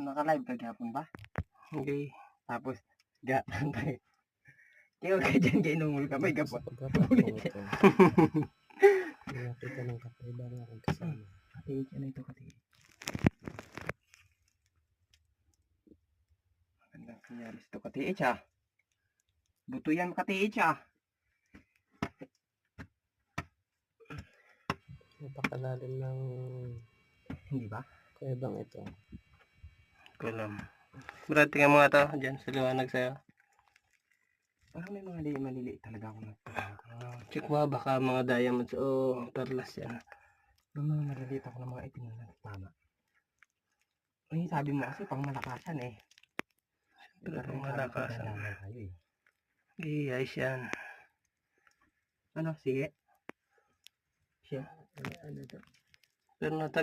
Naka-live ka gapon ba? Okay. Tapos, gatan tayo. Kaya ka dyan, ginungol ka. May gapon. Nakita ng kakaiba ng aking kasama. Katiit yan ito, katiit. Magandang kanyaris ito, katiit siya. Buto yan, katiit siya. Napakalalim ng Hindi ba? kaibang ito. Kulam. Brad, tingnan mo nga to. Diyan sa liwanag sa'yo. Parang may mga maliliit talaga ako nagpapalala. Check mo baka mga diamonds o perlas yan. May mga maliliit ako ng mga itim na tama. Ay, sabi mo kasi pang malakasan eh. Siyempre pang malakasan. Ayos yan. Ano, sige. Ano to? Pero